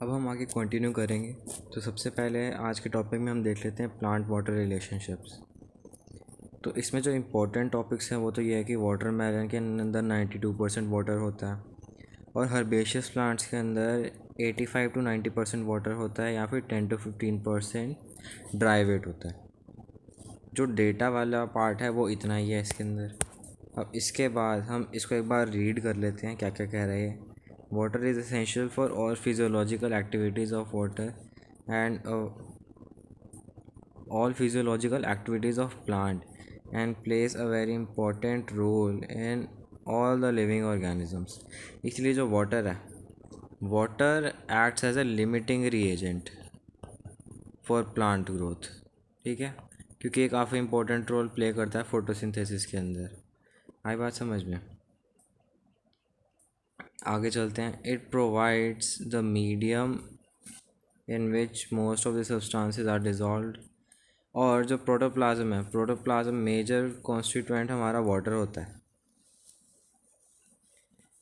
अब हम आगे कंटिन्यू करेंगे। तो सबसे पहले आज के टॉपिक में हम देख लेते हैं प्लांट वाटर रिलेशनशिप्स। तो इसमें जो इम्पोर्टेंट टॉपिक्स हैं वो तो ये है कि वाटरमेलन के अंदर 92% वाटर होता है और हर्बेशियस प्लांट्स के अंदर 85 to 90% वाटर होता है या फिर 10 to 15% ड्राई वेट होता है। जो डेटा वाला पार्ट है वो इतना ही है इसके अंदर। अब इसके बाद हम इसको एक बार रीड कर लेते हैं क्या क्या कह रहे हैं। Water is essential for all physiological activities of water and all physiological activities of plant and plays a very important role in all the living organisms। इसलिए जो वाटर है, water acts as a limiting reagent for plant growth। ठीक है, क्योंकि ये काफ़ी important role play करता है फोटोसिंथेसिस के अंदर। आई बात समझ में? आगे चलते हैं। It provides the medium in which most of the substances are dissolved. और जो प्रोटोप्लाज्म है, प्रोटोप्लाज्म मेजर कॉन्स्टिट्यूएंट हमारा वाटर होता है।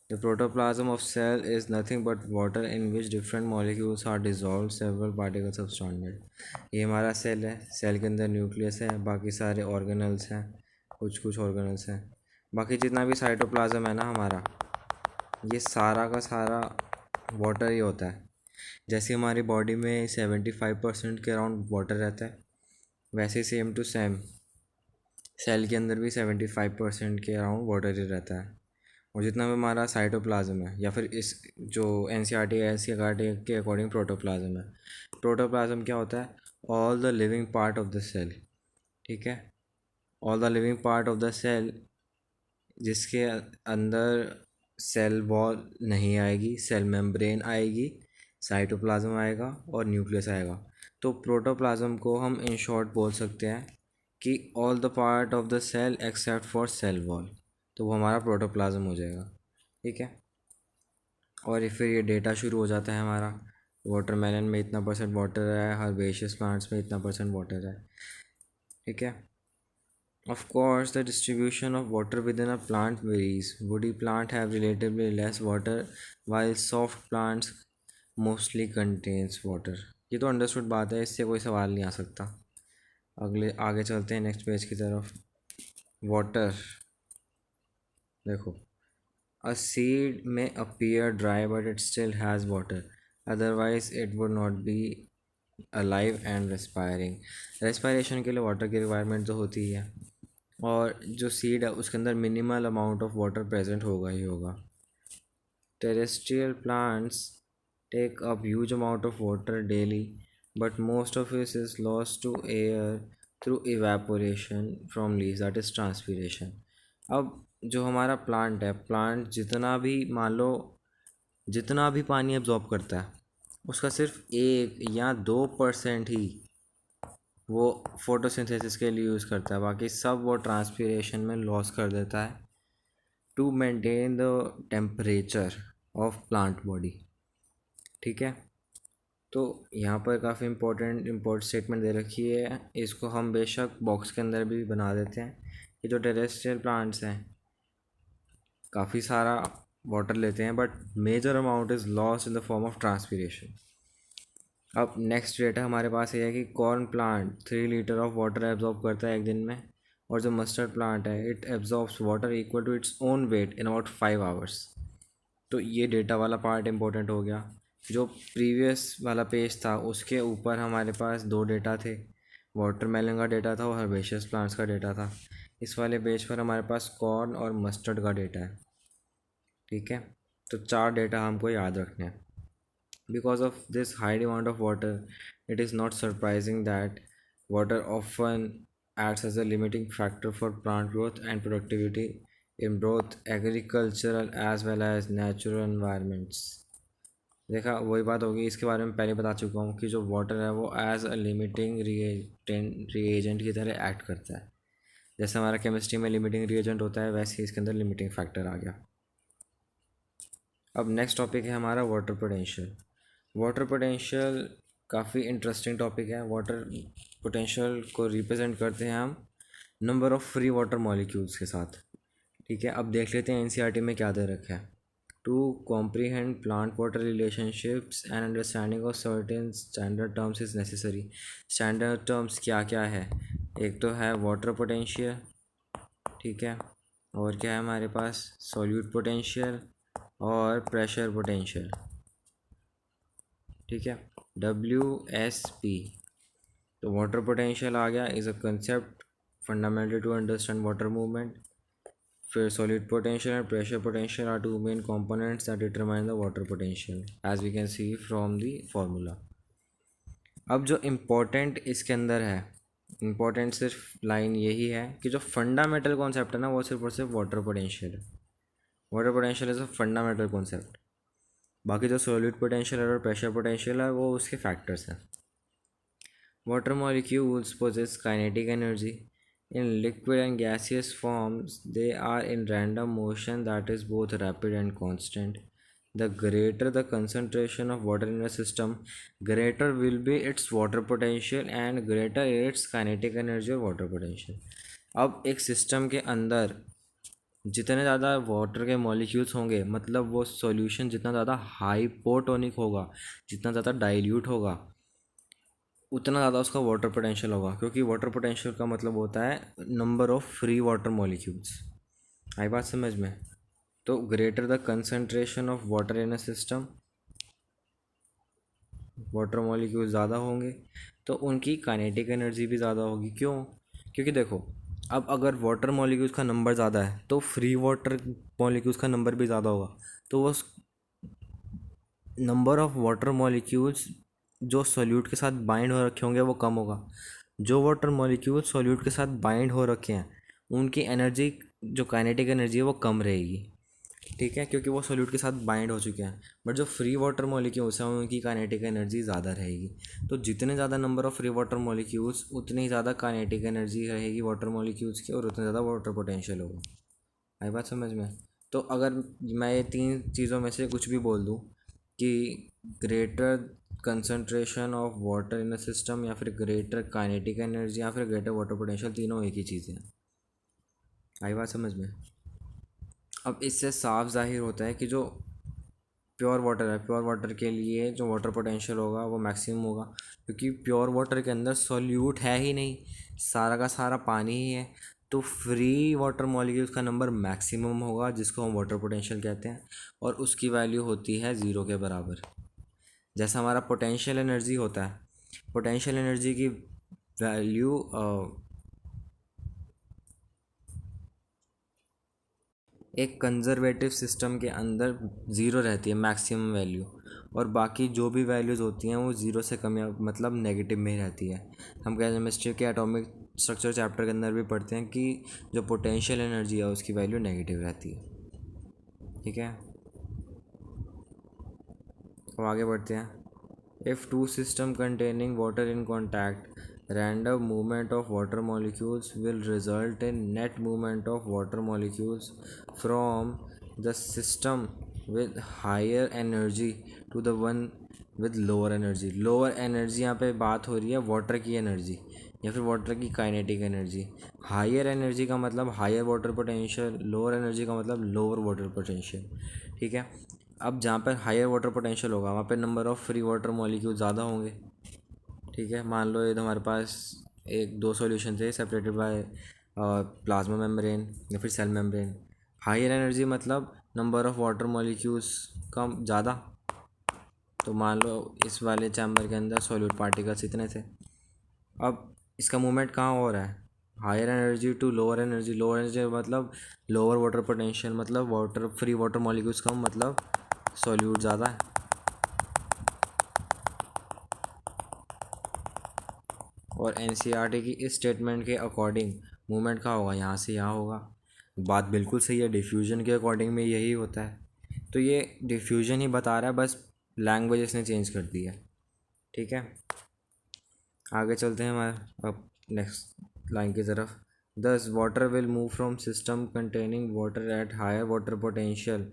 The protoplasm of cell is nothing but water in which different molecules are dissolve several particles of standard. ये हमारा cell है, cell के अंदर न्यूक्लियस है, बाकी सारे ऑर्गेनल्स हैं, कुछ ऑर्गेनल्स हैं, बाकी जितना भी साइटोप्लाज्म है ना हमारा, ये सारा का सारा वाटर ही होता है। जैसे हमारी बॉडी में 75% के अराउंड वाटर रहता है, वैसे सेम टू सेम सेल के अंदर भी 75% के अराउंड वाटर ही रहता है। और जितना भी हमारा साइटोप्लाज्म है या फिर इस जो एनसीईआरटी के अकॉर्डिंग प्रोटोप्लाज्म है, प्रोटोप्लाज्म क्या होता है? All the living part of the cell. ठीक है, all the living part of the cell जिसके अंदर सेल वॉल नहीं आएगी, सेल मेम्ब्रेन आएगी, साइटोप्लाज्म आएगा और न्यूक्लियस आएगा। तो प्रोटोप्लाज्म को हम इन शॉर्ट बोल सकते हैं कि all the part of the cell except for cell wall. तो वो हमारा प्रोटोप्लाज्म हो जाएगा। ठीक है, और फिर ये डेटा शुरू हो जाता है हमारा। वाटरमेलन में इतना परसेंट वाटर है, हर्बेशियस प्लांट्स में इतना परसेंट वाटर है। ठीक है, of course the distribution of water within a plant varies। woody plant have relatively less water while soft plants mostly contains water। ये तो अंडरस्टूड बात है, इससे कोई सवाल नहीं आ सकता। आगे चलते हैं नेक्स्ट पेज की तरफ। वाटर देखो, a seed may appear dry but it still has water, otherwise it would not be alive and respiring। Respiration के लिए वाटर की रिक्वायरमेंट तो होती ही है, और जो सीड है उसके अंदर minimal amount of water present होगा ही होगा। Terrestrial plants take up huge amount of water daily but most of it is lost to air through evaporation from leaves, that is transpiration. अब जो हमारा प्लांट है, प्लांट जितना भी मान लो जितना भी पानी एब्जॉर्ब करता है उसका सिर्फ 1 या 2% ही वो फोटोसिंथेसिस के लिए यूज़ करता है, बाकी सब वो ट्रांसपीरेशन में लॉस कर देता है to maintain the temperature of plant body. ठीक है, तो यहाँ पर काफ़ी इम्पोर्टेंट स्टेटमेंट दे रखी है, इसको हम बेशक बॉक्स के अंदर भी बना देते हैं कि जो टेरेस्ट्रियल प्लांट्स हैं काफ़ी सारा वाटर लेते हैं but major amount is loss in the form of transpiration. अब नेक्स्ट डेटा हमारे पास ये है कि corn plant 3 litre of water absorb करता है एक दिन में, और जो मस्टर्ड प्लांट है it absorbs water equal to its own weight in about 5 hours. तो ये डेटा वाला पार्ट इंपॉर्टेंट हो गया। जो प्रीवियस वाला पेज था उसके ऊपर हमारे पास 2 डेटा थे, वाटरमेलन का डेटा था और हर्बेशियस प्लांट्स का डेटा था। इस वाले पेज पर हमारे पास कॉर्न और मस्टर्ड का डेटा है। ठीक है, तो 4 डेटा हमको याद रखने हैं। Because of this high demand of water, it is not surprising that water often acts as a limiting factor for plant growth and productivity in both agricultural as well as natural environments। देखा, वही बात होगी, इसके बारे में पहले बता चुका हूँ कि जो वाटर है वो एज अ लिमिटिंग रिएजेंट की तरह एक्ट करता है। जैसे हमारा केमिस्ट्री में लिमिटिंग रिएजेंट होता है, वैसे ही इसके अंदर लिमिटिंग फैक्टर आ गया। अब नेक्स्ट टॉपिक है हमारा वाटर पोटेंशियल। वाटर पोटेंशियल काफ़ी इंटरेस्टिंग टॉपिक है। वाटर पोटेंशियल को रिप्रेजेंट करते हैं हम number of free water molecules के साथ। ठीक है, अब देख लेते हैं एनसीईआरटी में क्या दे रखा है। To comprehend plant water relationships and understanding of certain standard terms is necessary. Standard terms क्या क्या है? एक तो है वाटर पोटेंशियल, ठीक है, और क्या है हमारे पास सॉल्यूट पोटेंशियल और प्रेशर पोटेंशियल, ठीक है, WSP। तो वाटर पोटेंशियल आ गया, is a concept fundamental to understand water movement. फिर solid potential and pressure potential are two main components that determine the water potential as we can see from the formula. अब जो important इसके अंदर है, important सिर्फ line यही है कि जो फंडामेंटल कॉन्सेप्ट है ना वो सिर्फ और सिर्फ वाटर पोटेंशियल है। Water potential is a fundamental concept. बाकी जो सॉलिड पोटेंशियल और प्रेशर पोटेंशियल है वो उसके फैक्टर्स हैं। Water molecules possess kinetic energy. In liquid and gaseous forms, they are in random motion that is both rapid and constant. The greater the concentration of water in a system, greater will be its water potential and greater its kinetic energy or water potential. अब एक system के अंदर जितने ज़्यादा water के molecules होंगे, मतलब वो सॉल्यूशन जितना ज़्यादा हाइपोटोनिक होगा, जितना ज़्यादा डाइल्यूट होगा, उतना ज़्यादा उसका वाटर पोटेंशियल होगा, क्योंकि वाटर पोटेंशियल का मतलब होता है number of free water molecules. आई बात समझ में? तो greater the concentration of water in a system, water molecule ज़्यादा होंगे तो उनकी काइनेटिक एनर्जी भी ज़्यादा होगी। क्यों? क्योंकि देखो, अब अगर वाटर मॉलिक्यूल्स का नंबर ज़्यादा है तो फ्री वाटर मॉलिक्यूल्स का नंबर भी ज़्यादा होगा, तो वो नंबर ऑफ वाटर मॉलिक्यूल्स जो सॉल्यूट के साथ बाइंड हो रखे होंगे वो कम होगा। जो वाटर मॉलिक्यूल सॉल्यूट के साथ बाइंड हो रखे हैं उनकी एनर्जी, जो काइनेटिक एनर्जी है वो कम रहेगी, ठीक है, क्योंकि वो सॉल्यूट के साथ बाइंड हो चुके हैं। बट जो फ्री वाटर मॉलिक्यूल्स हैं उनकी काइनेटिक एनर्जी ज़्यादा रहेगी। तो जितने ज़्यादा number of free water molecules उतनी ज़्यादा काइनेटिक एनर्जी रहेगी वाटर मॉलिक्यूल्स की, और उतना ज़्यादा वाटर पोटेंशियल होगा। आई बात समझ में? तो अगर मैं ये तीन चीज़ों में से कुछ भी बोल दूँ कि greater concentration of water in a system या फिर ग्रेटर काइनेटिक एनर्जी या फिर ग्रेटर वाटर पोटेंशियल, तीनों एक ही चीज़ है। आई बात समझ में? अब इससे साफ जाहिर होता है कि जो प्योर वाटर है, प्योर वाटर के लिए जो वाटर पोटेंशियल होगा वो मैक्सिमम होगा, क्योंकि प्योर वाटर के अंदर सॉल्यूट है ही नहीं, सारा का सारा पानी ही है। तो फ्री वाटर मॉलिक्यूल्स का नंबर मैक्सिमम होगा, जिसको हम वाटर पोटेंशियल कहते हैं, और उसकी वैल्यू होती है ज़ीरो के बराबर। जैसा हमारा पोटेंशियल एनर्जी होता है, पोटेंशियल एनर्जी की वैल्यू एक कंजर्वेटिव सिस्टम के अंदर ज़ीरो रहती है मैक्सिमम वैल्यू, और बाकी जो भी वैल्यूज़ होती हैं वो ज़ीरो से कम या मतलब नेगेटिव में ही रहती है। हम केमिस्ट्री के एटॉमिक स्ट्रक्चर चैप्टर के अंदर भी पढ़ते हैं कि जो पोटेंशियल एनर्जी है उसकी वैल्यू नेगेटिव रहती है, ठीक है। अब आगे बढ़ते हैं। If two system containing water in contact, random movement of water molecules will result in net movement of water molecules from the system with higher energy to the one with lower energy। Lower energy यहाँ पे बात हो रही है water की energy या फिर water की काइनेटिक एनर्जी। हायर एनर्जी का मतलब higher water potential, lower energy का मतलब लोअर वाटर पोटेंशियल, ठीक है। अब जहाँ पर हायर वाटर पोटेंशियल होगा वहाँ पे number of free water molecule ज़्यादा होंगे, ठीक है। मान लो ये तो हमारे पास एक दो सॉल्यूशन थे सेपरेटेड बाय प्लाज्मा मेम्ब्रेन या फिर सेल मेम्ब्रेन। हायर एनर्जी मतलब नंबर ऑफ़ वाटर मॉलिक्यूल्स कम ज़्यादा। तो मान लो इस वाले चैम्बर के अंदर सॉल्यूट पार्टिकल्स इतने थे। अब इसका मूवमेंट कहाँ हो रहा है? Higher energy to lower energy. Lower energy मतलब लोअर वाटर पोटेंशियल, मतलब वाटर फ्री वाटर मॉलिक्यूल्स कम, मतलब सॉल्यूट ज़्यादा है। और एनसीईआरटी की इस स्टेटमेंट के अकॉर्डिंग मूवमेंट का होगा यहाँ से यहाँ होगा। बात बिल्कुल सही है, डिफ्यूजन के अकॉर्डिंग में यही होता है। तो ये डिफ्यूजन ही बता रहा है, बस लैंग्वेज इसने चेंज कर दी है, ठीक है। आगे चलते हैं हमारे अब नेक्स्ट लाइन की तरफ। Thus water will move from system containing water at higher water potential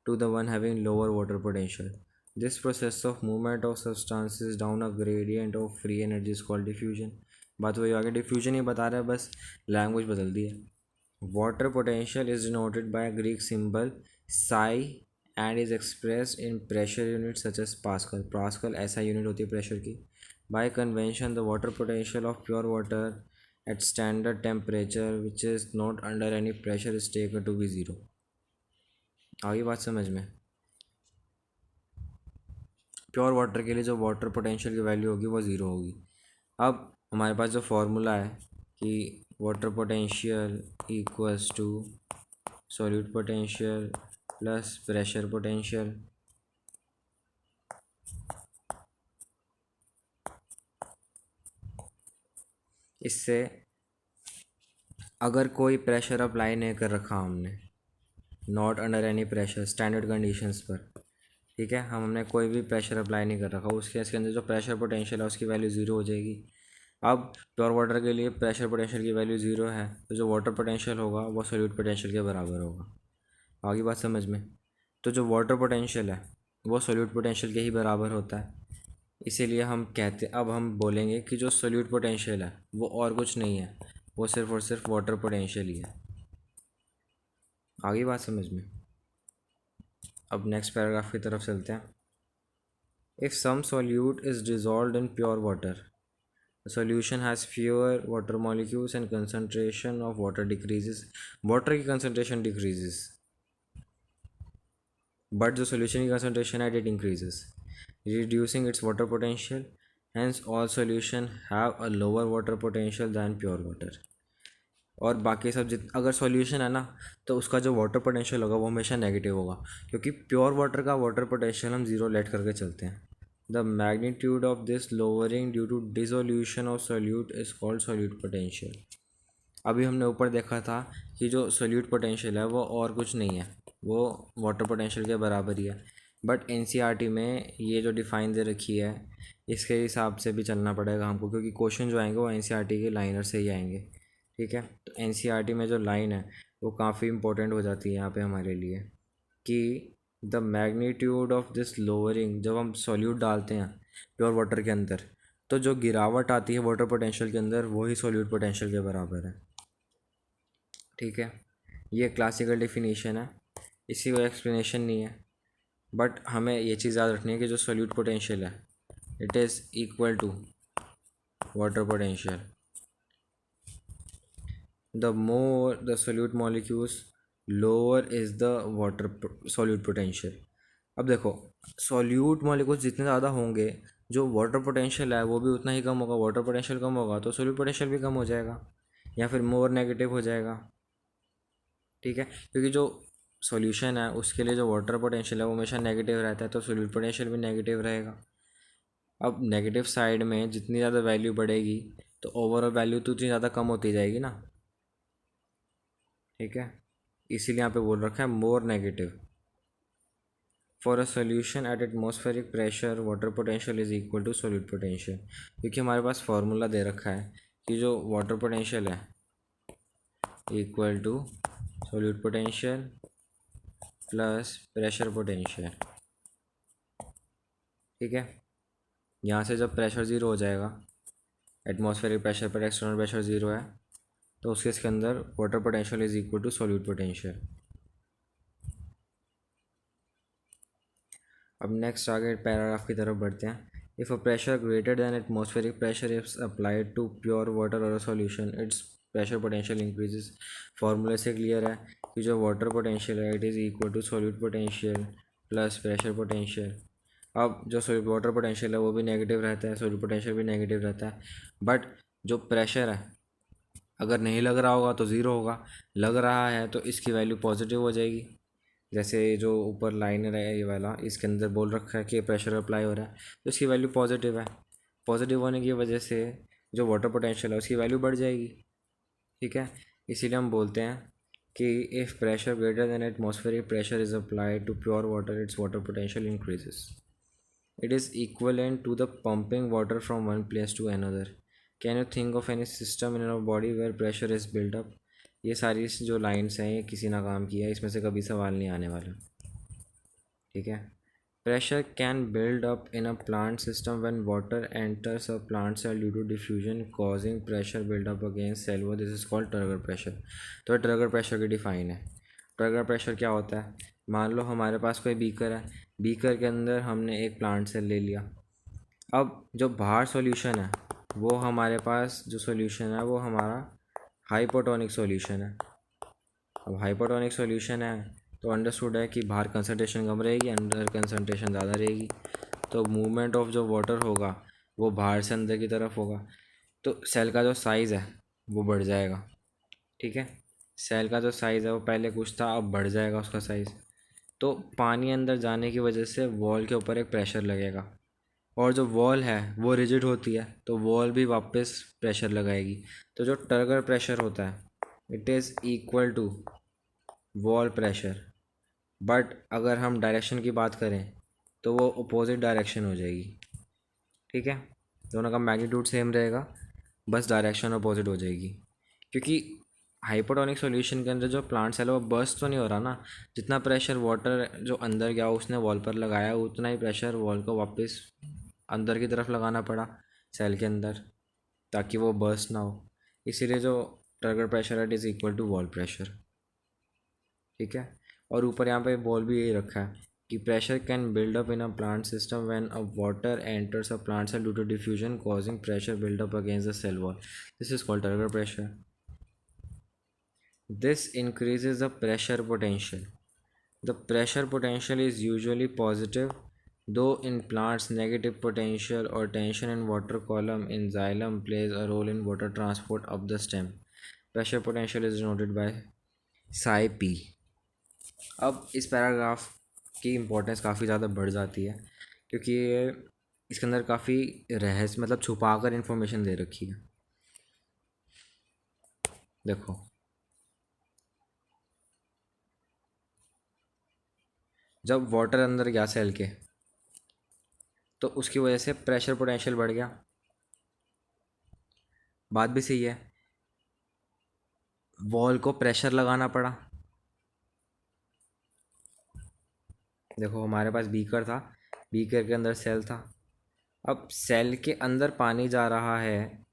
to the one having lower water potential. This process of movement of substances down a gradient of free energy is called diffusion। बात वही आगे diffusion ही बता रहा है, बस language बदल दी है। Water potential is denoted by Greek symbol psi and is expressed in pressure unit such as pascal. Pascal ऐसा यूनिट होती है प्रेशर की। By convention the water potential of pure water at standard temperature which is not under any pressure is taken to be zero. आगे बात समझ में। Pure water के लिए जो वाटर पोटेंशियल की वैल्यू होगी वो ज़ीरो होगी। अब हमारे पास जो फार्मूला है कि water potential equals to solute potential plus pressure potential. इससे अगर कोई प्रेशर अप्लाई नहीं कर रखा हमने, not under any pressure standard conditions पर, ठीक है, हमने कोई भी प्रेशर अप्लाई नहीं कर रखा, उस केस के अंदर जो प्रेशर पोटेंशियल है उसकी वैल्यू ज़ीरो हो जाएगी। अब प्योर वाटर के लिए प्रेशर पोटेंशियल की वैल्यू ज़ीरो है तो जो वाटर पोटेंशियल होगा वो सॉल्यूट पोटेंशियल के बराबर होगा। आगे बात समझ में। तो जो वाटर पोटेंशियल है वो सॉल्यूट पोटेंशियल के ही बराबर होता है, इसीलिए हम कहते, अब हम बोलेंगे कि जो सॉल्यूट पोटेंशियल है वो और कुछ नहीं है, वो सिर्फ और सिर्फ वाटर पोटेंशियल ही है। आगे बात समझ में। अब नेक्स्ट पैराग्राफ की तरफ चलते हैं। If some solute is dissolved in pure water, the solution has fewer water molecules and concentration of water decreases, water की concentration decreases but जो solution की concentration है it increases, reducing its water potential. Hence all solution have a lower water potential than pure water. और बाकी सब अगर solution है ना तो उसका जो वाटर पोटेंशियल होगा वो हमेशा नेगेटिव होगा, क्योंकि प्योर वाटर का वाटर पोटेंशियल हम ज़ीरो लेट करके चलते हैं। The magnitude of this lowering due to dissolution of solute is called solute potential. अभी हमने ऊपर देखा था कि जो सोल्यूट पोटेंशियल है वो और कुछ नहीं है, वो वाटर पोटेंशियल के बराबर ही है। बट एनसीईआरटी में ये जो डिफ़ाइन दे रखी है इसके हिसाब से भी चलना पड़ेगा हमको, क्योंकि क्वेश्चन जो आएंगे वो एनसीईआरटी के लाइनर से ही आएंगे, ठीक है। तो एनसीईआरटी में जो लाइन है वो काफ़ी इंपॉर्टेंट हो जाती है यहाँ पे हमारे लिए कि the magnitude of this lowering, जब हम सॉल्यूट डालते हैं प्योर वाटर के अंदर तो जो गिरावट आती है वाटर पोटेंशियल के अंदर वही सॉल्यूट पोटेंशियल के बराबर है, ठीक है। ये क्लासिकल डेफिनेशन है, इसी कोई एक्सप्लेनेशन नहीं है, बट हमें ये चीज़ याद रखनी है कि जो सॉल्यूट पोटेंशियल है it is equal to water potential. The more the solute molecules, lower is the water solute potential. अब देखो सॉल्यूट मॉलिक्यूल्स जितने ज़्यादा होंगे जो वाटर पोटेंशियल है वो भी उतना ही कम होगा, वाटर पोटेंशियल कम होगा तो सॉल्यूट पोटेंशियल भी कम हो जाएगा या फिर मोर नेगेटिव हो जाएगा, ठीक है। क्योंकि जो सॉल्यूशन है उसके लिए जो वाटर पोटेंशियल है वो हमेशा नेगेटिव रहता है तो सॉल्यूट पोटेंशियल भी नेगेटिव रहेगा। अब नेगेटिव साइड में जितनी ज़्यादा वैल्यू बढ़ेगी तो ओवरऑल वैल्यू तो उतनी ज़्यादा कम होती जाएगी ना, ठीक है। इसीलिए यहाँ पे बोल रखा है more negative. For a solution at atmospheric pressure water potential is equal to solute potential, क्योंकि हमारे पास फार्मूला दे रखा है कि जो वाटर पोटेंशियल है equal to solute potential plus pressure potential, ठीक है। यहाँ से जब प्रेशर ज़ीरो हो जाएगा, एटमॉस्फेरिक प्रेशर पर एक्सटर्नल प्रेशर ज़ीरो है तो उस केस के अंदर water potential is equal to solute potential. अब नेक्स्ट आगे पैराग्राफ की तरफ बढ़ते हैं। If a pressure greater than atmospheric pressure is applied to pure water और a solution its pressure potential increases. फार्मूले से क्लियर है कि जो वाटर पोटेंशियल है it is equal to solute potential plus pressure potential. अब जो सॉल्यूट वाटर पोटेंशियल है वो भी नेगेटिव रहता है, सॉल्यूट पोटेंशियल भी नेगेटिव रहता है, बट जो प्रेशर है अगर नहीं लग रहा होगा तो ज़ीरो होगा, लग रहा है तो इसकी वैल्यू पॉजिटिव हो जाएगी। जैसे जो ऊपर लाइनर है ये वाला इसके अंदर बोल रखा है कि प्रेशर अप्लाई हो रहा है तो इसकी वैल्यू पॉजिटिव है, पॉजिटिव होने की वजह से जो वाटर पोटेंशियल है उसकी वैल्यू बढ़ जाएगी, ठीक है। इसीलिए हम बोलते हैं कि if pressure greater than atmospheric pressure is applied to pure water its water potential increases. It is equivalent to the pumping water from one place to another. Can you think of any system in your body where pressure is build up. ये सारी जो lines हैं ये किसी ना काम की है, इसमें से कभी सवाल नहीं आने वाला, ठीक है। Pressure can build up in a plant system when water enters a plant cell due to diffusion causing pressure buildup against cell wall, this is called turgor pressure. तो ट्रगर प्रेशर की डिफाइन है। Turgor pressure क्या होता है मान लो हमारे पास कोई beaker है, बीकर के अंदर हमने एक प्लांट सेल ले लिया। अब जो बाहर सॉल्यूशन है वो हमारे पास जो सॉल्यूशन है वो हमारा हाइपोटोनिक सॉल्यूशन है। अब हाइपोटोनिक सॉल्यूशन है तो अंडरस्टूड है कि बाहर कंसनट्रेशन कम रहेगी, अंदर कंसनट्रेशन ज़्यादा रहेगी, तो मूवमेंट ऑफ जो वाटर होगा वो बाहर से अंदर की तरफ होगा, तो सेल का जो साइज़ है वो बढ़ जाएगा। ठीक है, सेल का जो साइज़ है वो पहले कुछ था, अब बढ़ जाएगा उसका साइज़। तो पानी अंदर जाने की वजह से वॉल के ऊपर एक प्रेशर लगेगा, और जो वॉल है वो रिजिड होती है तो वॉल भी वापस प्रेशर लगाएगी। तो जो टर्गर प्रेशर होता है it is equal to wall pressure. But अगर हम डायरेक्शन की बात करें तो वो अपोजिट डायरेक्शन हो जाएगी। ठीक है, दोनों का मैग्नीट्यूड सेम रहेगा, बस डायरेक्शन अपोजिट हो जाएगी। क्योंकि हाइपोटोनिक सॉल्यूशन के अंदर जो प्लांट सेल है वो बर्स्ट तो नहीं हो रहा ना, जितना प्रेशर वाटर जो अंदर गया उसने वॉल पर लगाया उतना ही प्रेशर वॉल को वापस अंदर की तरफ लगाना पड़ा सेल के अंदर, ताकि वो बर्स्ट ना हो। इसीलिए जो टर्गर प्रेशर है it is equal to wall pressure. ठीक है, और ऊपर यहाँ पे बॉल भी यही रखा है कि pressure can build up in a plant system when a water enters a plant cell due to diffusion causing pressure build up against the cell wall. This is called turgor pressure. This increases the pressure potential. The pressure potential is usually positive, though in plants negative potential or tension in water column in xylem plays a role in water transport up the stem. Pressure potential is denoted by psi p। अब इस paragraph की importance काफ़ी ज़्यादा बढ़ जाती है, क्योंकि ये इसके अंदर काफ़ी रहस्य मतलब छुपा कर इन्फॉर्मेशन दे रखी है। देखो, जब वाटर अंदर गया सेल के तो उसकी वजह से प्रेशर पोटेंशियल बढ़ गया, बात भी सही है। वॉल को प्रेशर लगाना पड़ा। देखो हमारे पास बीकर था, बीकर के अंदर सेल था। अब सेल के अंदर पानी जा रहा है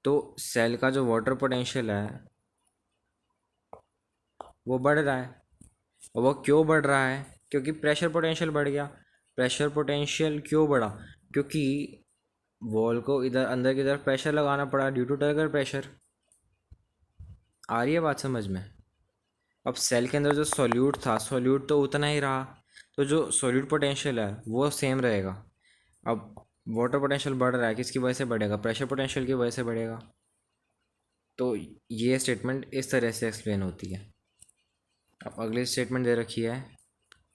तो सेल का जो वाटर पोटेंशियल है वो बढ़ रहा है। और वो क्यों बढ़ रहा है? क्योंकि प्रेशर पोटेंशियल बढ़ गया। प्रेशर पोटेंशियल क्यों बढ़ा? क्योंकि वॉल को इधर अंदर की तरफ प्रेशर लगाना पड़ा ड्यू टू टर्गर प्रेशर। आ रही है बात समझ में? अब सेल के अंदर जो सॉल्यूट था, सॉल्यूट तो उतना ही रहा, तो जो सॉल्यूट पोटेंशियल है वो सेम रहेगा। अब वाटर पोटेंशियल बढ़ रहा है, किसकी वजह से बढ़ेगा? प्रेशर पोटेंशियल की वजह से बढ़ेगा। तो ये स्टेटमेंट इस तरह से एक्सप्लेन होती है। अब अगली स्टेटमेंट दे रखी है,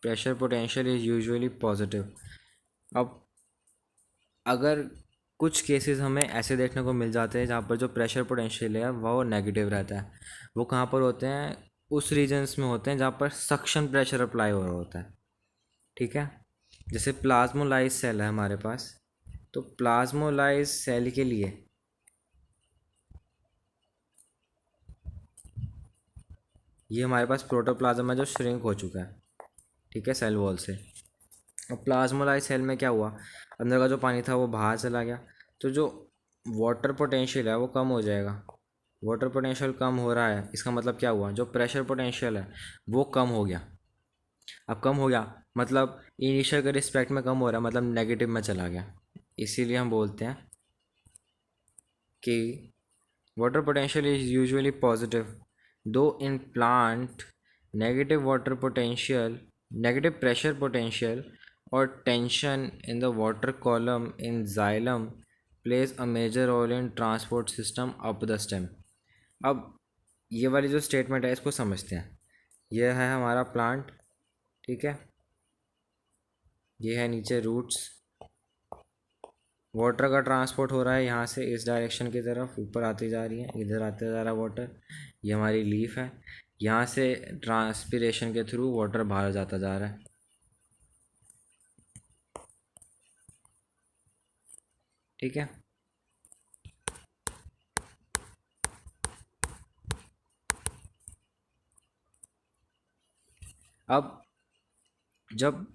pressure potential is usually positive. अब अगर कुछ केसेस हमें ऐसे देखने को मिल जाते हैं जहाँ पर जो प्रेशर पोटेंशियल है वो नेगेटिव रहता है। वो कहाँ पर होते हैं? उस रीजन्स में होते हैं जहाँ पर सक्शन प्रेशर अप्लाई हो रहा होता है। ठीक है, जैसे प्लाज्मोलाइज सेल है हमारे पास, तो प्लाज्मोलाइज सेल के लिए ये हमारे पास प्रोटोप्लाज्म है जो श्रिंक हो चुका है। ठीक है, सेल वॉल से। अब प्लाज्मोलाइज सेल में क्या हुआ? अंदर का जो पानी था वो बाहर चला गया, तो जो वाटर पोटेंशियल है वो कम हो जाएगा। वाटर पोटेंशियल कम हो रहा है, इसका मतलब क्या हुआ? जो प्रेशर पोटेंशियल है वो कम हो गया। अब कम हो गया मतलब इनिशियल के रिस्पेक्ट में कम हो रहा है, मतलब नेगेटिव में चला गया। इसीलिए हम बोलते हैं कि water potential is usually positive, though in plant negative pressure potential or tension in the water column in xylem plays a major role in transport system up the stem। अब ये वाली जो स्टेटमेंट है इसको समझते हैं। यह है हमारा प्लांट। ठीक है, ये है नीचे रूट्स, वाटर का ट्रांसपोर्ट हो रहा है यहाँ से इस डायरेक्शन की तरफ, ऊपर आती जा रही है, इधर आते जा रहा है वाटर। ये हमारी लीफ है, यहाँ से ट्रांसपिरेशन के थ्रू वाटर बाहर जाता जा रहा है। ठीक है, अब जब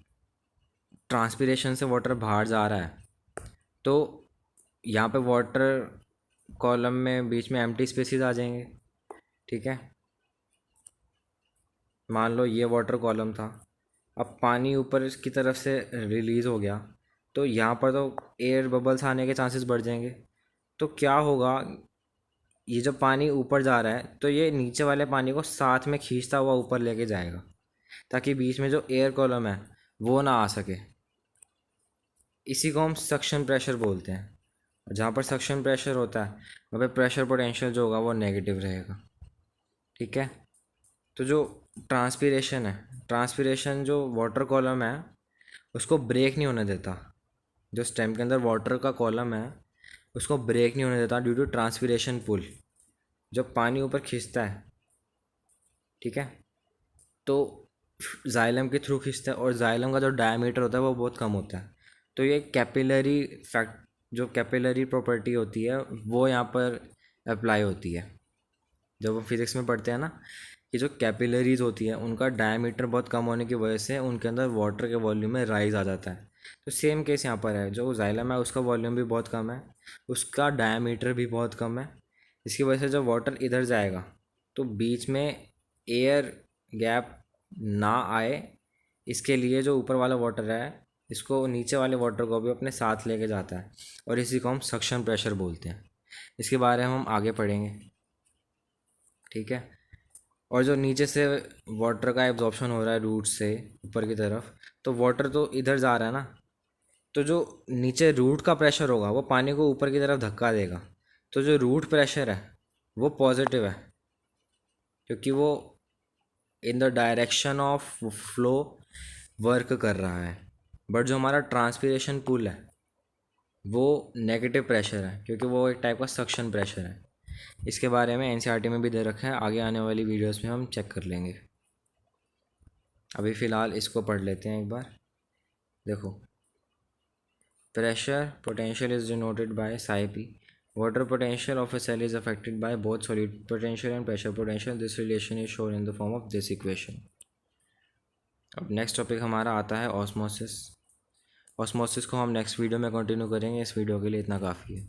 ट्रांसपिरेशन से वाटर बाहर जा रहा है तो यहाँ पे वाटर कॉलम में बीच में एम्प्टी स्पेसेस आ जाएंगे। ठीक है, मान लो ये वाटर कॉलम था, अब पानी ऊपर की तरफ से रिलीज़ हो गया, तो यहाँ पर तो एयर बबल्स आने के चांसेस बढ़ जाएंगे। तो क्या होगा, ये जो पानी ऊपर जा रहा है तो ये नीचे वाले पानी को साथ में खींचता हुआ ऊपर लेके जाएगा, ताकि बीच में जो एयर कॉलम है वो ना आ सके। इसी को हम सक्शन प्रेशर बोलते हैं। और जहाँ पर सक्शन प्रेशर होता है वहाँ पे प्रेशर पोटेंशियल जो होगा वो नेगेटिव रहेगा। ठीक है। तो जो ट्रांसपीरेशन है, ट्रांसपीरेशन जो वाटर कॉलम है उसको ब्रेक नहीं होने देता। जो स्टेम के अंदर वाटर का कॉलम है उसको ब्रेक नहीं होने देता ड्यू टू ट्रांसपीरेशन पुल। जब पानी ऊपर खींचता है, ठीक है, तो जाइलम के थ्रू खींचता है, और जाइलम का जो डायमीटर होता है वो बहुत कम होता है। तो ये कैपिलरी फैक्ट, जो कैपिलरी प्रॉपर्टी होती है वो यहाँ पर अप्लाई होती है। जब हम फिज़िक्स में पढ़ते हैं ना कि जो कैपिलरीज होती है उनका डायमीटर बहुत कम होने की वजह से उनके अंदर वाटर के वॉल्यूम में राइज आ जाता है। तो सेम केस यहाँ पर है, जो जाइलम है उसका वॉल्यूम भी बहुत कम है, उसका डायमीटर भी बहुत कम है। इसकी वजह से जब वाटर इधर जाएगा तो बीच में एयर गैप ना आए, इसके लिए जो ऊपर वाला वाटर है इसको नीचे वाले वाटर को भी अपने साथ लेके जाता है, और इसी को हम सक्शन प्रेशर बोलते हैं। इसके बारे में हम आगे पढ़ेंगे। ठीक है। और जो नीचे से वाटर का एब्जॉर्प्शन हो रहा है रूट से ऊपर की तरफ, तो वाटर तो इधर जा रहा है ना, तो जो नीचे रूट का प्रेशर होगा वो पानी को ऊपर की तरफ धक्का देगा। तो जो रूट प्रेशर है वो पॉजिटिव है, क्योंकि वो in the direction of flow work कर रहा है। बट जो हमारा ट्रांसपीरेशन पुल है वो नेगेटिव प्रेशर है, क्योंकि वो एक टाइप का सक्शन प्रेशर है। इसके बारे में एनसीईआरटी में भी दे रखा है, आगे आने वाली वीडियोस में हम चेक कर लेंगे। अभी फ़िलहाल इसको पढ़ लेते हैं एक बार। देखो, pressure potential is denoted bye psi p. Water potential of a cell is affected by both solid potential and pressure potential. This relation is shown in the form of this equation. अब next topic हमारा आता है osmosis. Osmosis को हम next video में continue करेंगे। इस video के लिए इतना काफ़ी है।